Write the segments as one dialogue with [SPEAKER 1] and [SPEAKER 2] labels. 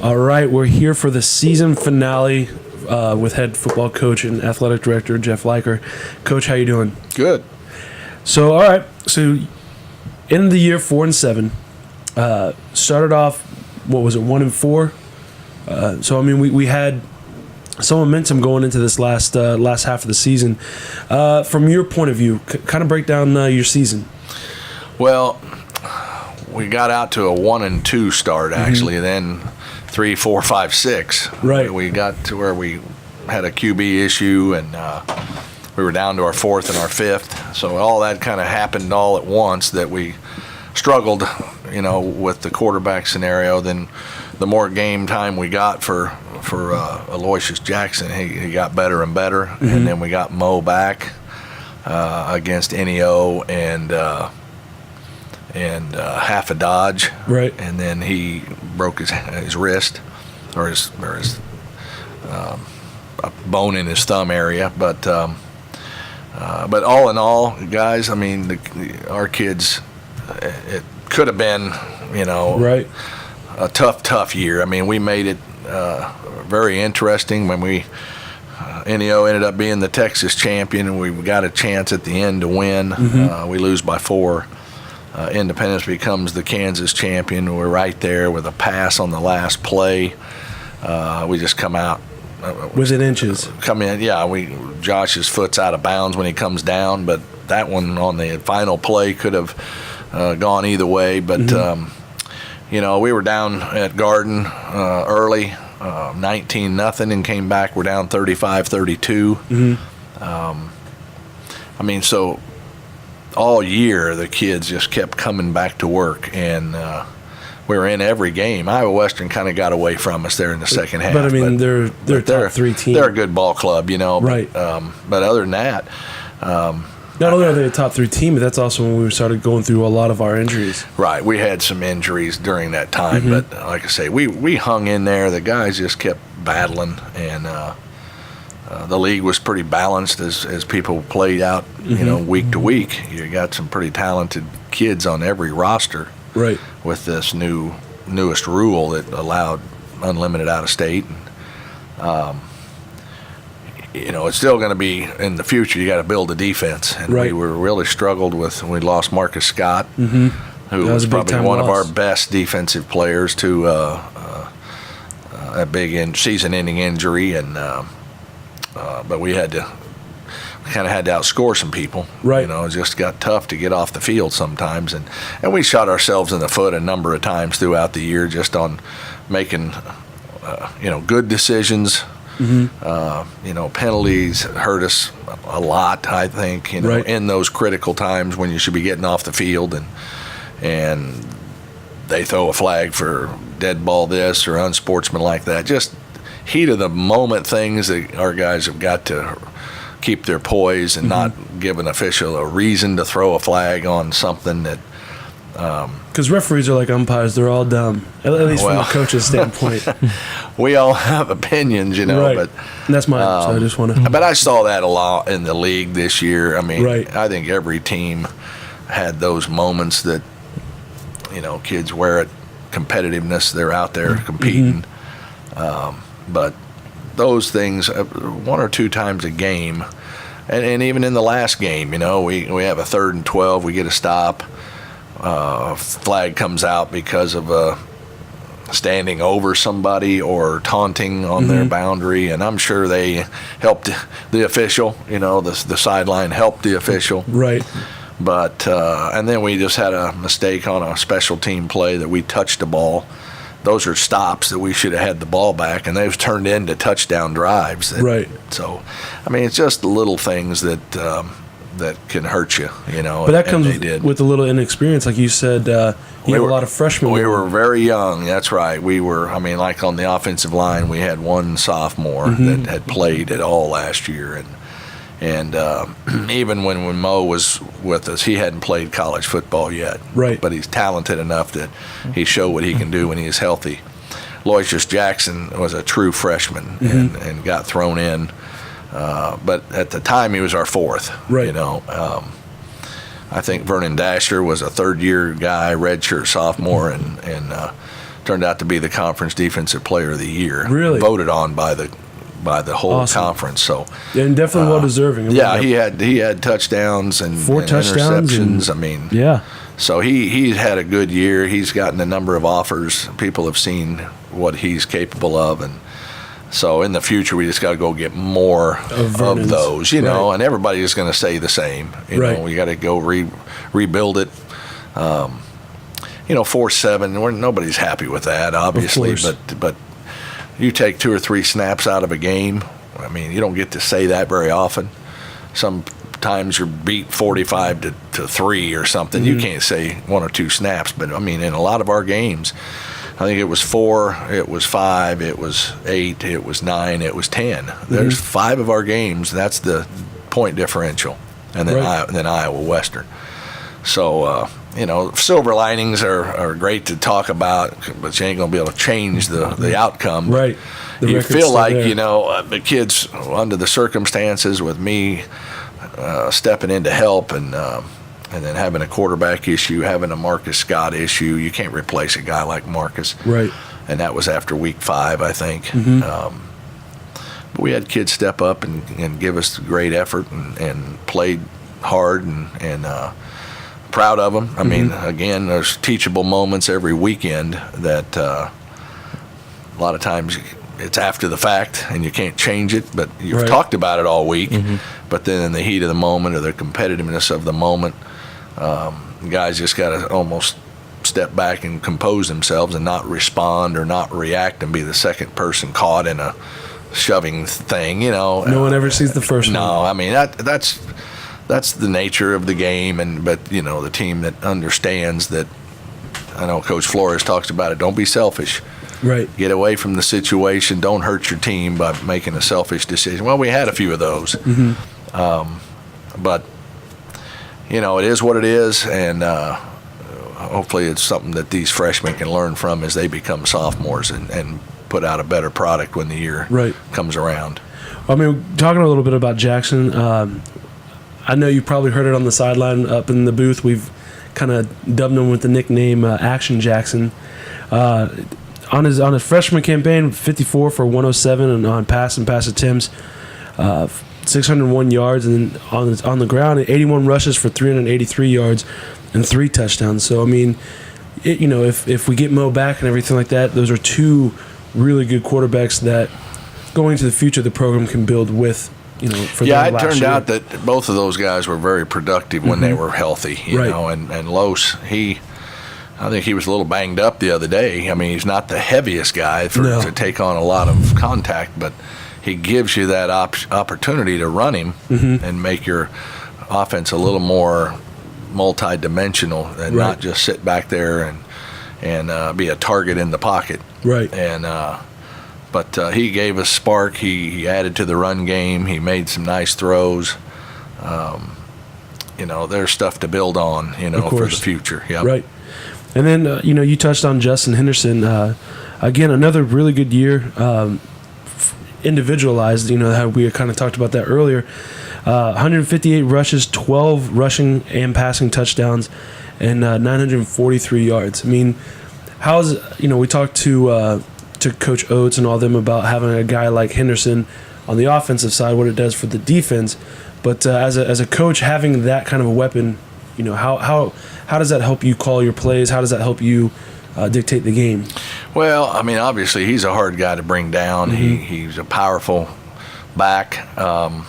[SPEAKER 1] All right, we're here for the season finale with head football coach and athletic director Jeff Leiker. Coach, how you doing?
[SPEAKER 2] Good.
[SPEAKER 1] So, all right. So, end of the year 4-7. Started off, what was it, 1-4? So, I mean, we had some momentum going into this last half of the season. From your point of view, kind of break down your season.
[SPEAKER 2] Well, we got out to a 1-2 start actually, then 3, 4, 5, 6.
[SPEAKER 1] Right.
[SPEAKER 2] We got to where we had a QB issue, and we were down to our 4th and our 5th. So all that kind of happened all at once that we struggled, with the quarterback scenario. Then the more game time we got for Aloysius Jackson, he got better and better. And then we got Mo back against NEO and half a Dodge,
[SPEAKER 1] right?
[SPEAKER 2] And then he broke his wrist or his a bone in his thumb area. But all in all, guys, I mean, our kids, it could have been,
[SPEAKER 1] right,
[SPEAKER 2] a tough year. I mean, we made it very interesting when NEO ended up being the Texas champion, and we got a chance at the end to win. We lose by 4. Independence becomes the Kansas champion. We're right there with a pass on the last play. We just come out.
[SPEAKER 1] Within inches.
[SPEAKER 2] Come in, yeah. Josh's foot's out of bounds when he comes down, but that one on the final play could have gone either way. But we were down at Garden early, 19-0, and came back. We're down 35-32. I mean, so all year the kids just kept coming back to work, and we were in every game. Iowa Western kind of got away from us there in the second half.
[SPEAKER 1] But I mean, they're a top 3 team.
[SPEAKER 2] They're a good ball club,
[SPEAKER 1] Right.
[SPEAKER 2] But other than that,
[SPEAKER 1] not only are they a top 3 team, but that's also when we started going through a lot of our injuries.
[SPEAKER 2] Right. We had some injuries during that time, but like I say, we hung in there. The guys just kept battling, and the league was pretty balanced as people played out, week to week. You got some pretty talented kids on every roster.
[SPEAKER 1] Right.
[SPEAKER 2] With this newest rule that allowed unlimited out of state. It's still going to be in the future. You got to build a defense, and we really struggled with. We lost Marcus Scott, who was probably one of our best defensive players to a big season-ending injury, and but we kind of had to outscore some people.
[SPEAKER 1] Right.
[SPEAKER 2] It just got tough to get off the field sometimes, and we shot ourselves in the foot a number of times throughout the year just on making good decisions. Penalties hurt us a lot, I think, in those critical times when you should be getting off the field, and they throw a flag for dead ball this or unsportsmanlike that. Just heat of the moment things that our guys have got to keep their poise and not give an official a reason to throw a flag on something that.
[SPEAKER 1] Because referees are like umpires; they're all dumb. At least from a coach's standpoint.
[SPEAKER 2] We all have opinions,
[SPEAKER 1] right.
[SPEAKER 2] But
[SPEAKER 1] and that's mine. So I just want to.
[SPEAKER 2] But I saw that a lot in the league this year. I mean, I think every team had those moments that kids wear it, competitiveness. They're out there competing, but those things 1 or 2 times a game, and even in the last game, we have a 3rd and 12, we get a stop. Flag comes out because of standing over somebody or taunting on their boundary, and I'm sure they helped the official. The sideline helped the official.
[SPEAKER 1] Right.
[SPEAKER 2] But and then we just had a mistake on a special team play that we touched the ball. Those are stops that we should have had the ball back, and they've turned into touchdown drives.
[SPEAKER 1] Right.
[SPEAKER 2] So, I mean, it's just the little things that can hurt you,
[SPEAKER 1] But that comes with a little inexperience, like you said. You have a lot of freshmen.
[SPEAKER 2] We were very young. That's right. We were. I mean, like on the offensive line, we had one sophomore that had played at all last year, and even when Mo was with us, he hadn't played college football yet.
[SPEAKER 1] Right.
[SPEAKER 2] But he's talented enough that he showed what he can do when he is healthy. Aloysius Jackson was a true freshman and got thrown in. But at the time, he was our 4th.
[SPEAKER 1] Right.
[SPEAKER 2] I think Vernon Dasher was a 3rd-year guy, redshirt sophomore, and turned out to be the conference defensive player of the year.
[SPEAKER 1] Really?
[SPEAKER 2] Voted on by the whole conference. So
[SPEAKER 1] and definitely well deserving.
[SPEAKER 2] Yeah, he had touchdowns and
[SPEAKER 1] 4 touchdowns
[SPEAKER 2] interceptions. I mean,
[SPEAKER 1] yeah.
[SPEAKER 2] So he had a good year. He's gotten a number of offers. People have seen what he's capable of, and so in the future we just got to go get more of those, you know. And everybody is going to say the same. You know, we got to go rebuild it. 4-7. Nobody's happy with that, obviously, but you take 2 or 3 snaps out of a game. I mean, you don't get to say that very often. Sometimes you're beat 45-3 or something. You can't say 1 or 2 snaps, but I mean, in a lot of our games, I think it was 4, it was 5, it was 8, it was 9, it was 10. There's 5 of our games. That's the point differential, and then Iowa Western. So silver linings are great to talk about, but you ain't gonna be able to change the outcome.
[SPEAKER 1] Right.
[SPEAKER 2] You feel like the kids, under the circumstances, with me stepping in to help, and then having a quarterback issue, having a Marcus Scott issue. You can't replace a guy like Marcus.
[SPEAKER 1] Right.
[SPEAKER 2] And that was after week 5, I think. But we had kids step up and give us great effort and played hard and proud of them. I mean, again, there's teachable moments every weekend that a lot of times it's after the fact and you can't change it, but you've talked about it all week. But then in the heat of the moment or the competitiveness of the moment, guys just got to almost step back and compose themselves and not respond or not react and be the second person caught in a shoving thing, you know.
[SPEAKER 1] No one ever sees the first one.
[SPEAKER 2] No, I mean, that's the nature of the game, but the team that understands that. I know Coach Flores talks about it. Don't be selfish.
[SPEAKER 1] Right.
[SPEAKER 2] Get away from the situation. Don't hurt your team by making a selfish decision. Well, we had a few of those, but it is what it is, and hopefully it's something that these freshmen can learn from as they become sophomores and put out a better product when the year comes around.
[SPEAKER 1] I mean, talking a little bit about Jackson. I know you probably heard it on the sideline up in the booth. We've kind of dubbed him with the nickname Action Jackson. On his freshman campaign, 54 for 107 and on pass attempts, 601 yards, and then on the ground, 81 rushes for 383 yards and 3 touchdowns. So I mean, if we get Mo back and everything like that, those are 2 really good quarterbacks that going to the future the program can build with. For
[SPEAKER 2] it turned out that both of those guys were very productive when they were healthy. You know, and Los, I think he was a little banged up the other day. I mean, he's not the heaviest guy to take on a lot of contact, but he gives you that opportunity to run him and make your offense a little more multi-dimensional and not just sit back there and be a target in the pocket.
[SPEAKER 1] Right.
[SPEAKER 2] And but he gave us spark. He added to the run game. He made some nice throws. There's stuff to build on, for the future. Yep.
[SPEAKER 1] Right. And then, you touched on Justin Henderson. Again, another really good year, individualized, how we kind of talked about that earlier. 158 rushes, 12 rushing and passing touchdowns, and 943 yards. I mean, we talked to Coach Oates and all them about having a guy like Henderson on the offensive side, what it does for the defense. But as a coach, having that kind of a weapon, how does that help you call your plays? How does that help you dictate the game?
[SPEAKER 2] Well, I mean, obviously he's a hard guy to bring down. He's a powerful back. And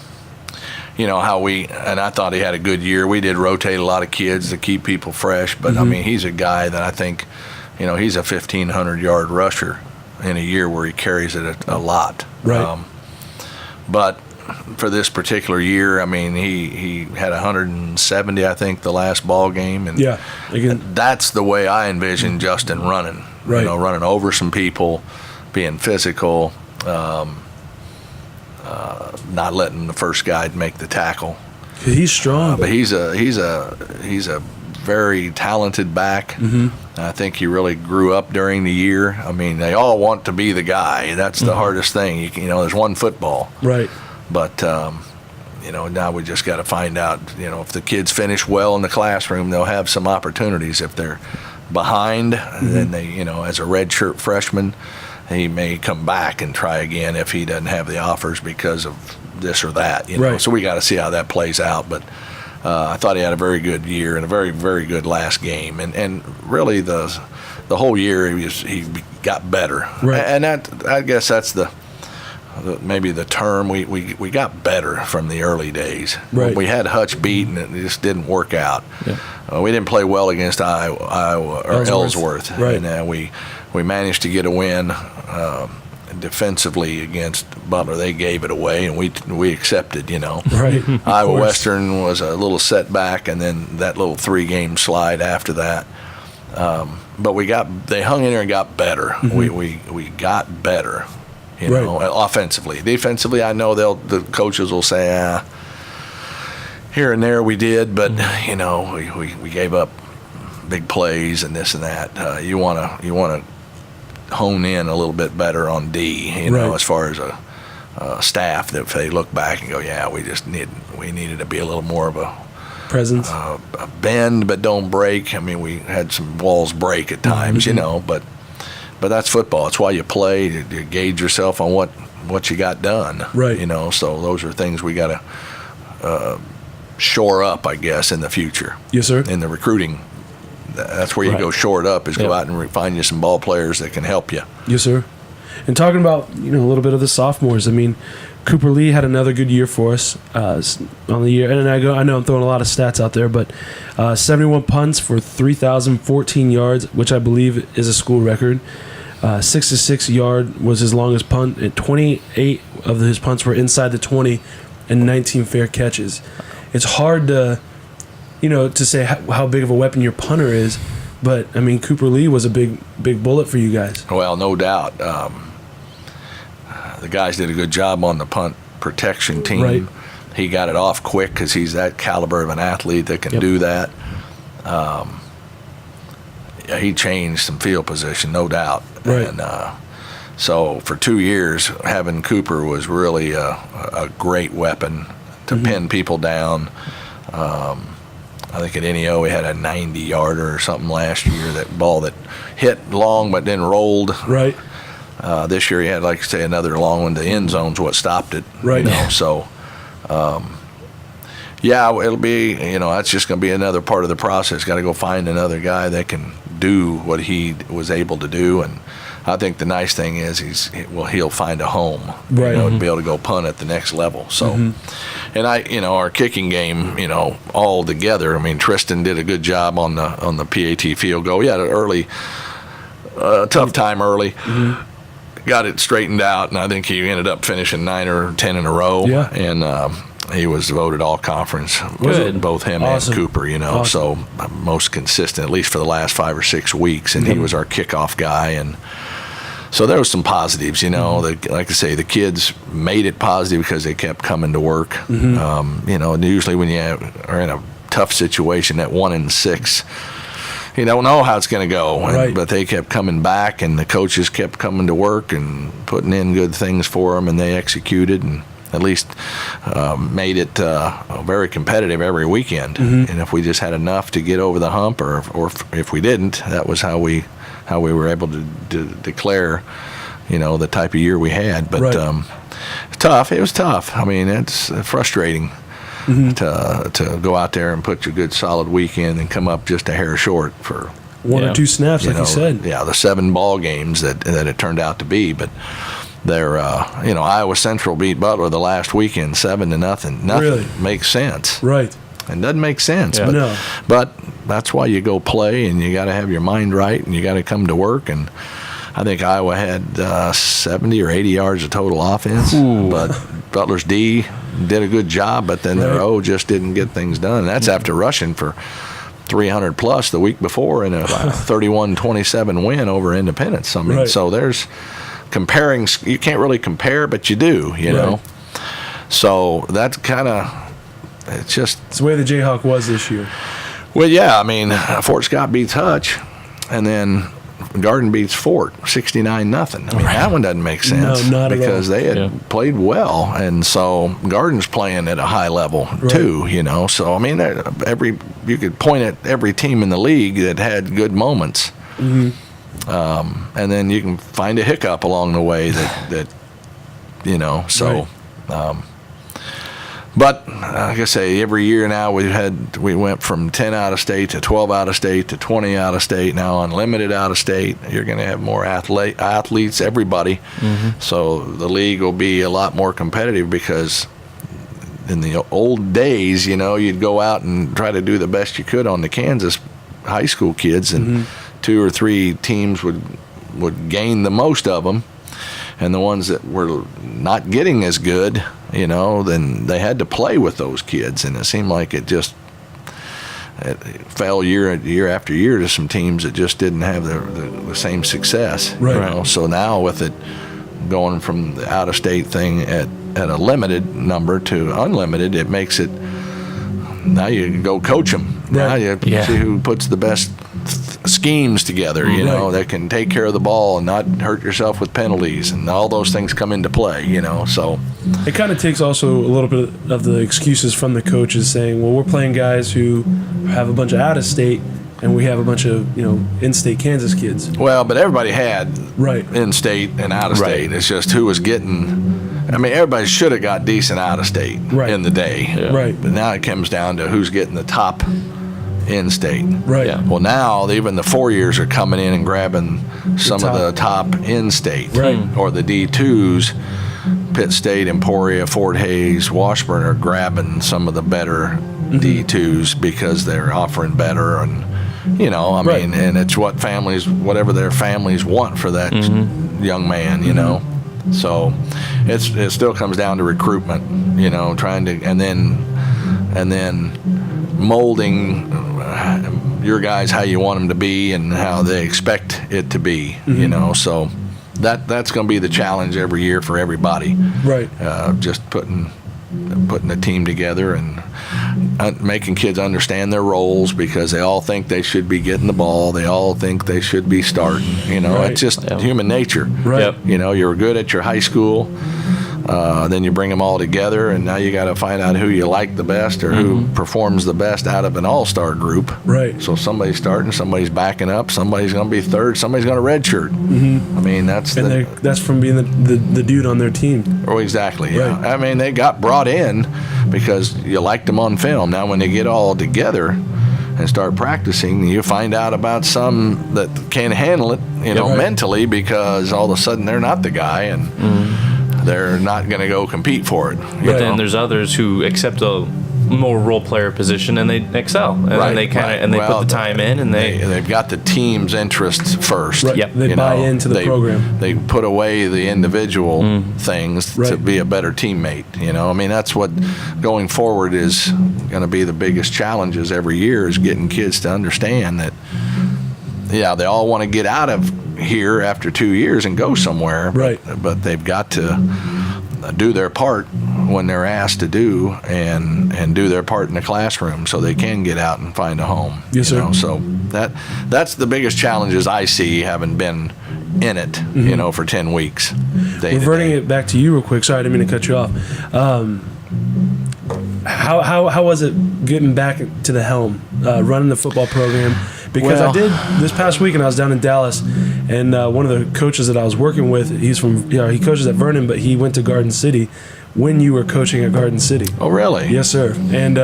[SPEAKER 2] I thought he had a good year. We did rotate a lot of kids to keep people fresh, but I mean, he's a guy that I think, he's a 1,500-yard rusher in a year where he carries it a lot.
[SPEAKER 1] Right.
[SPEAKER 2] But for this particular year, I mean, he had 170, I think, the last ball game, and that's the way I envision Justin running.
[SPEAKER 1] Right.
[SPEAKER 2] Running over some people, being physical, not letting the first guy make the tackle.
[SPEAKER 1] He's strong,
[SPEAKER 2] but he's a very talented back. I think he really grew up during the year. I mean, they all want to be the guy. That's the hardest thing. There's one football.
[SPEAKER 1] Right.
[SPEAKER 2] But, now we just got to find out, if the kids finish well in the classroom, they'll have some opportunities if they're behind, then they, as a redshirt freshman, he may come back and try again if he doesn't have the offers because of this or that.
[SPEAKER 1] Right.
[SPEAKER 2] So we got to see how that plays out. But I thought he had a very good year and a very, very good last game, and really the whole year he got better.
[SPEAKER 1] Right.
[SPEAKER 2] And that, I guess that's maybe the term. We got better from the early days.
[SPEAKER 1] Right.
[SPEAKER 2] We had Hutch beat, and it just didn't work out.
[SPEAKER 1] Yeah.
[SPEAKER 2] We didn't play well against Iowa or Ellsworth.
[SPEAKER 1] Right.
[SPEAKER 2] And we managed to get a win defensively against Butler. They gave it away, and we accepted.
[SPEAKER 1] Right.
[SPEAKER 2] Iowa Western was a little setback, and then that little 3-game slide after that. But they hung in there and got better. We got better. Offensively. Defensively, I know the coaches will say, here and there we did, but we gave up big plays and this and that. You want to hone in a little bit better on D. As far as a staff, that if they look back and go, we needed to be a little more of a
[SPEAKER 1] presence,
[SPEAKER 2] a bend but don't break. I mean, we had some walls break at times, but that's football. It's why you play. You gauge yourself on what you got done.
[SPEAKER 1] Right.
[SPEAKER 2] So those are things we got to shore up, I guess, in the future.
[SPEAKER 1] Yes, sir.
[SPEAKER 2] In the recruiting, that's where you go shore it up, is go out and find you some ball players that can help you.
[SPEAKER 1] Yes, sir. And talking about a little bit of the sophomores, I mean, Cooper Lee had another good year for us on the year. And I know I'm throwing a lot of stats out there, but 71 punts for 3,014 yards, which I believe is a school record. 66 yard was his longest punt, and 28 of his punts were inside the 20, and 19 fair catches. It's hard to, to say how big of a weapon your punter is, but I mean, Cooper Lee was a big bullet for you guys.
[SPEAKER 2] Well, no doubt. The guys did a good job on the punt protection team.
[SPEAKER 1] Right.
[SPEAKER 2] He got it off quick because he's that caliber of an athlete that can do that. He changed some field position, no doubt.
[SPEAKER 1] Right.
[SPEAKER 2] And so for 2 years, having Cooper was really a great weapon to pin people down. I think at NEO we had a 90-yarder or something last year, that ball that hit long but then rolled.
[SPEAKER 1] Right.
[SPEAKER 2] This year he had, like I say, another long one. The end zone's what stopped it.
[SPEAKER 1] Right.
[SPEAKER 2] So, it'll be, that's just going to be another part of the process. Got to go find another guy that can do what he was able to do. And I think the nice thing is he'll find a home,
[SPEAKER 1] right.
[SPEAKER 2] To be able to go punt at the next level. So, and our kicking game, all together. I mean, Tristan did a good job on the PAT field goal. He had an early, tough time early. Got it straightened out, and I think he ended up finishing 9 or 10 in a row.
[SPEAKER 1] Yeah.
[SPEAKER 2] And he was voted all conference.
[SPEAKER 1] Good.
[SPEAKER 2] Both him
[SPEAKER 1] Awesome.
[SPEAKER 2] and Cooper, so most consistent, at least for the last 5 or 6 weeks. And he was our kickoff guy. And so there was some positives, like I say, the kids made it positive because they kept coming to work. And usually when you are in a tough situation at 1-6, you don't know how it's going to go,
[SPEAKER 1] right.
[SPEAKER 2] But they kept coming back, and the coaches kept coming to work and putting in good things for them, and they executed and at least made it very competitive every weekend. And if we just had enough to get over the hump, or if we didn't, that was how we were able to declare, the type of year we had. But
[SPEAKER 1] right.
[SPEAKER 2] Tough. It was tough. I mean, it's frustrating. To go out there and put your good solid weekend and come up just a hair short for
[SPEAKER 1] one or two snaps, like you said.
[SPEAKER 2] Yeah, the 7 ball games that it turned out to be. But they're Iowa Central beat Butler the last weekend 7-0. Nothing
[SPEAKER 1] really
[SPEAKER 2] makes sense.
[SPEAKER 1] Right.
[SPEAKER 2] It doesn't make sense.
[SPEAKER 1] Yeah.
[SPEAKER 2] But,
[SPEAKER 1] no.
[SPEAKER 2] But that's why you go play, and you got to have your mind right, and you got to come to work. And I think Iowa had 70 or 80 yards of total offense.
[SPEAKER 1] Ooh.
[SPEAKER 2] But Butler's D did a good job, but then their O just didn't get things done. And that's after rushing for 300 plus the week before in a 31-27 win over Independence. I mean,
[SPEAKER 1] right.
[SPEAKER 2] So there's comparing. You can't really compare, but you do, know. So that's kind of, it's
[SPEAKER 1] the way the Jayhawk was this year.
[SPEAKER 2] Well, yeah, I mean, Fort Scott beats Hutch, and then Garden beats Fort 69-0. I mean, that one doesn't make sense because they had played well, and so Garden's playing at a high level too. So I mean, you could point at every team in the league that had good moments, and then you can find a hiccup along the way that so. But like I say, every year now we went from 10 out of state to 12 out of state to 20 out of state. Now unlimited out of state. You're going to have more athletes, everybody. So the league will be a lot more competitive because in the old days, you'd go out and try to do the best you could on the Kansas high school kids, and 2 or 3 teams would gain the most of them. And the ones that were not getting as good, then they had to play with those kids. And it seemed like it fell year after year to some teams that just didn't have the same success.
[SPEAKER 1] Right.
[SPEAKER 2] So now with it going from the out-of-state thing at a limited number to unlimited, it makes it, now you go coach them. Now you see who puts the best schemes together, that can take care of the ball and not hurt yourself with penalties, and all those things come into play, so.
[SPEAKER 1] It kind of takes also a little bit of the excuses from the coaches saying, well, we're playing guys who have a bunch of out-of-state, and we have a bunch of, in-state Kansas kids.
[SPEAKER 2] Well, but everybody had in-state and out-of-state. Right. It's just who was getting, everybody should have got decent out-of-state in the day.
[SPEAKER 1] Yeah. Right.
[SPEAKER 2] But now it comes down to who's getting the top in-state.
[SPEAKER 1] Right. Yeah.
[SPEAKER 2] Well, now even the 4 years are coming in and grabbing some of the top in-state.
[SPEAKER 1] Right.
[SPEAKER 2] Or the D2s, Pitt State, Emporia, Fort Hays, Washburn are grabbing some of the better D2s because they're offering better, and and it's whatever their families want for that young man, So it still comes down to recruitment, trying to, and then molding your guys how you want them to be and how they expect it to be, so that's going to be the challenge every year for everybody.
[SPEAKER 1] Right.
[SPEAKER 2] Just putting a team together and making kids understand their roles, because they all think they should be getting the ball. They all think they should be starting. It's just human nature.
[SPEAKER 1] Right.
[SPEAKER 2] You're good at your high school. Then you bring them all together, and now you got to find out who you like the best or who performs the best out of an all-star group.
[SPEAKER 1] Right.
[SPEAKER 2] So somebody's starting, somebody's backing up, somebody's going to be third, somebody's going to redshirt. That's
[SPEAKER 1] from being the dude on their team.
[SPEAKER 2] Oh, exactly. Yeah.
[SPEAKER 1] Right.
[SPEAKER 2] They got brought in because you liked them on film. Now, when they get all together and start practicing, you find out about some that can't handle it, mentally, because all of a sudden they're not the guy, and they're not going to go compete for it.
[SPEAKER 3] But then there's others who accept a more role player position and they excel, and then they put the time in, and
[SPEAKER 2] they've got the team's interests first.
[SPEAKER 1] Right. Yep. They buy into the program.
[SPEAKER 2] They put away the individual things to be a better teammate. That's what going forward is going to be the biggest challenges every year, is getting kids to understand that they all want to get out of here after 2 years and go somewhere, but they've got to do their part when they're asked to do, and do their part in the classroom so they can get out and find a home.
[SPEAKER 1] Yes, sir.
[SPEAKER 2] So that's the biggest challenges I see, having been in it, for 10 weeks.
[SPEAKER 1] Reverting it back to you real quick, sorry, I didn't mean to cut you off. How was it getting back to the helm, running the football program? Because I did this past weekend. I was down in Dallas, and one of the coaches that I was working with, he coaches at Vernon, but he went to Garden City when you were coaching at Garden City.
[SPEAKER 2] Oh, really?
[SPEAKER 1] Yes, sir. And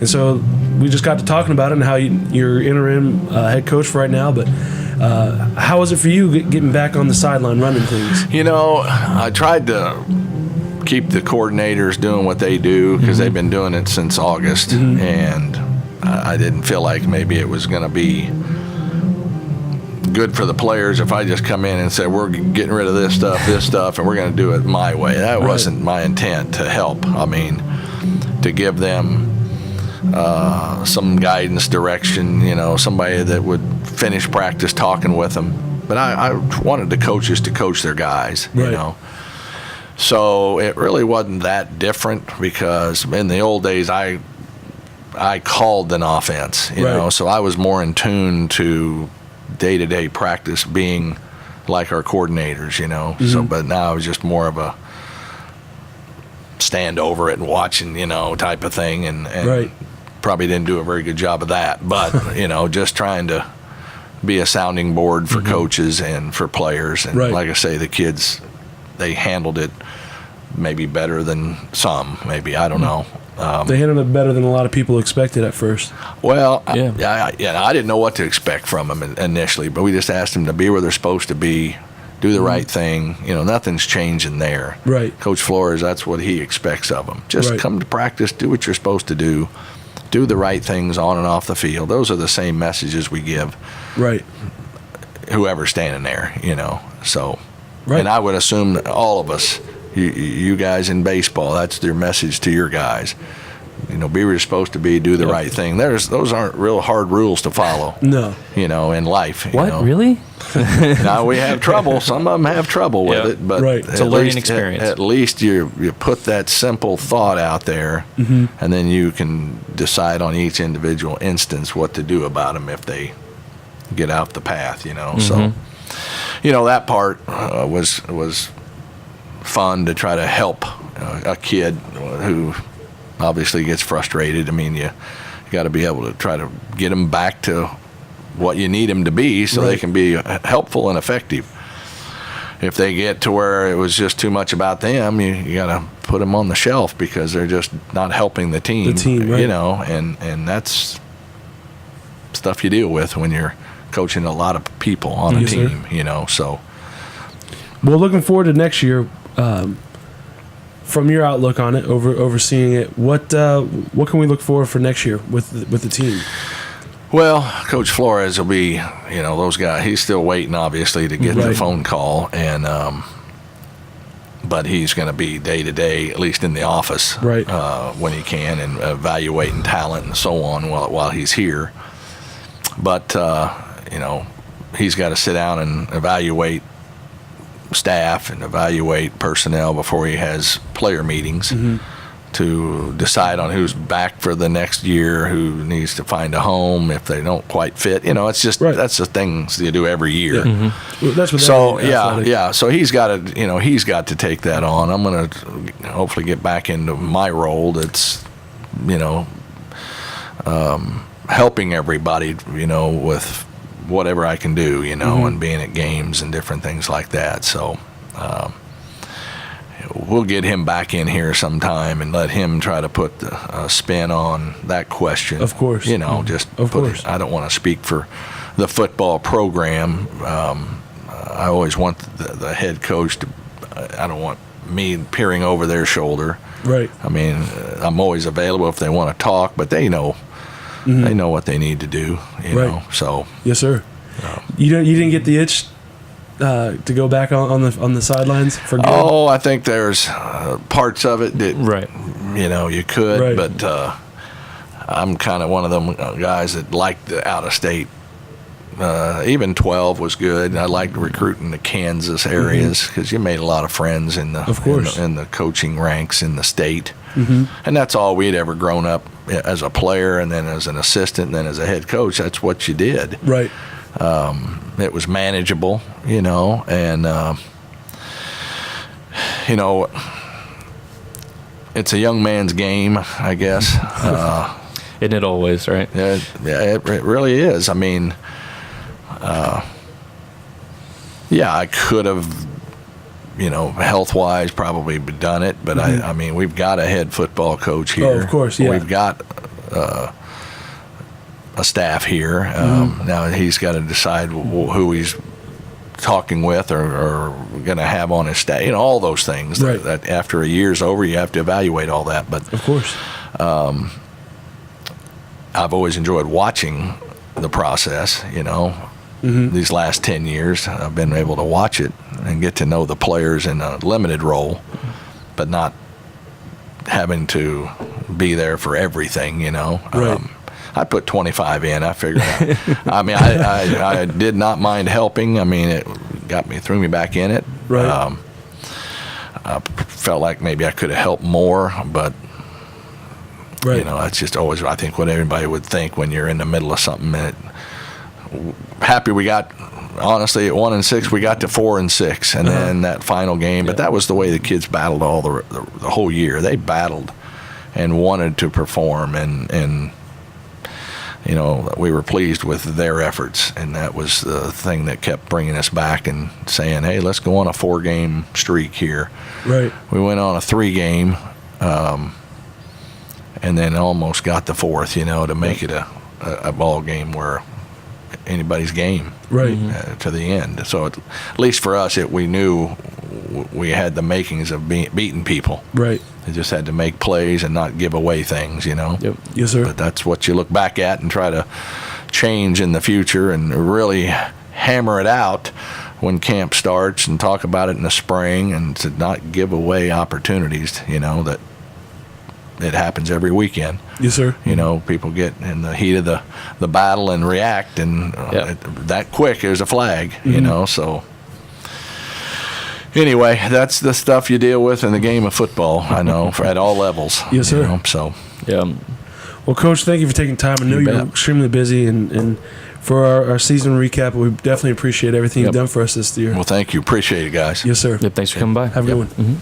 [SPEAKER 1] so we just got to talking about it and how you're interim head coach for right now. But how was it for you getting back on the sideline running things?
[SPEAKER 2] I tried to keep the coordinators doing what they do, because they've been doing it since August, and I didn't feel like maybe it was going to be good for the players if I just come in and say, we're getting rid of this stuff, and we're going to do it my way. That wasn't my intent to help. To give them some guidance, direction, somebody that would finish practice talking with them. But I wanted the coaches to coach their guys, So it really wasn't that different, because in the old days I called an offense, so I was more in tune to day-to-day practice being like our coordinators, you know. So, but now it was just more of a stand over it and watching, you know, type of thing, and probably didn't do a very good job of that. But you know, just trying to be a sounding board for coaches and for players. And like I say, the kids, they handled it maybe better than some. Maybe, I don't know.
[SPEAKER 1] They handled it better than a lot of people expected at first.
[SPEAKER 2] Well, I didn't know what to expect from them initially, but we just asked them to be where they're supposed to be, do the right thing. You know, nothing's changing there.
[SPEAKER 1] Right.
[SPEAKER 2] Coach Flores, that's what he expects of them. Just come to practice, do what you're supposed to do the right things on and off the field. Those are the same messages we give.
[SPEAKER 1] Right.
[SPEAKER 2] Whoever's standing there, you know. So, and I would assume that all of us, you guys in baseball, that's their message to your guys. You know, be where you're supposed to be, do the right thing. Those aren't real hard rules to follow. No. You know, in life.
[SPEAKER 3] What,
[SPEAKER 2] you know?
[SPEAKER 3] Really?
[SPEAKER 2] Now we have trouble. Some of them have trouble with it, but
[SPEAKER 3] it's a learning experience.
[SPEAKER 2] At least you put that simple thought out there, and then you can decide on each individual instance what to do about them if they get out the path. You know, so you know that part was fun to try to help a kid who obviously gets frustrated. I mean, you got to be able to try to get them back to what you need them to be so they can be helpful and effective. If they get to where it was just too much about them, you got to put them on the shelf because they're just not helping the team. You know, and that's stuff you deal with when you're coaching a lot of people on a team, you know. So,
[SPEAKER 1] well, looking forward to next year. From your outlook on it, overseeing it, what can we look for next year with the team?
[SPEAKER 2] Well, Coach Flores will be, you know, those guys. He's still waiting, obviously, to get the phone call, and but he's going to be day to day, at least in the office, when he can, and evaluating talent and so on while he's here. But you know, he's got to sit down and evaluate staff and evaluate personnel before he has player meetings to decide on who's back for the next year, who needs to find a home if they don't quite fit. You know, it's just that's the things you do every year.
[SPEAKER 1] Well, that's what
[SPEAKER 2] So he's got to, you know, he's got to take that on. I'm going to hopefully get back into my role. That's, you know, helping everybody, you know, with whatever I can do, you know, and being at games and different things like that. So we'll get him back in here sometime and let him try to put a spin on that question. Of course. You know, just I don't want to speak for the football program. I always want the head coach to, I don't want me peering over their shoulder. Right. I mean, I'm always available if they want to talk, but they know. They know what they need to do, you know. So
[SPEAKER 1] yes, sir. You didn't get the itch to go back on the sidelines for good?
[SPEAKER 2] Oh, I think there's parts of it that you know you could, but I'm kind of one of them guys that like the out of state. Even 12 was good. I liked recruiting the Kansas areas because you made a lot of friends in the coaching ranks in the state. And that's all we'd ever grown up as a player, and then as an assistant, and then as a head coach. That's what you did. Right. It was manageable, you know, and you know, it's a young man's game, I guess.
[SPEAKER 3] Isn't it always, right?
[SPEAKER 2] Yeah, it really is. I mean, yeah, I could have, you know, health-wise probably done it, but I mean, we've got a head football coach here.
[SPEAKER 1] Oh, of course, yeah.
[SPEAKER 2] We've got a staff here. Now he's got to decide who he's talking with or going to have on his staff. You know, all those things that after a year's over, you have to evaluate all that. But
[SPEAKER 1] of course,
[SPEAKER 2] I've always enjoyed watching the process, you know. These last 10 years, I've been able to watch it and get to know the players in a limited role, but not having to be there for everything, you know. I put 25 in. I figured out. I mean, I did not mind helping. I mean, it threw me back in it. I felt like maybe I could have helped more, but you know, that's just always, I think, what everybody would think when you're in the middle of something. happy we got. Honestly, at 1-6, we got to 4-6, and then that final game. But that was the way the kids battled all the whole year. They battled and wanted to perform, and you know, we were pleased with their efforts, and that was the thing that kept bringing us back and saying, "Hey, let's go on a 4-game streak here."
[SPEAKER 1] Right.
[SPEAKER 2] We went on a 3-game, and then almost got the 4th. You know, to make it a ball game where anybody's game,
[SPEAKER 1] right,
[SPEAKER 2] to the end. So at least for us, we knew we had the makings of beating people.
[SPEAKER 1] Right.
[SPEAKER 2] They just had to make plays and not give away things, you know.
[SPEAKER 1] Yep. Yes, sir.
[SPEAKER 2] But that's what you look back at and try to change in the future and really hammer it out when camp starts and talk about it in the spring, and to not give away opportunities, you know, that it happens every weekend.
[SPEAKER 1] Yes, sir.
[SPEAKER 2] You know, people get in the heat of the battle and react, and that quick there's a flag, you know, so. Anyway, that's the stuff you deal with in the game of football, I know, at all levels.
[SPEAKER 1] Yes, sir.
[SPEAKER 2] You know, so.
[SPEAKER 3] Yeah.
[SPEAKER 1] Well, Coach, thank you for taking time. I know you're extremely busy, and for our season recap, we definitely appreciate everything you've done for us this year.
[SPEAKER 2] Well, thank you. Appreciate it, guys.
[SPEAKER 1] Yes, sir.
[SPEAKER 3] Yep, thanks for coming by.
[SPEAKER 1] Have a good one.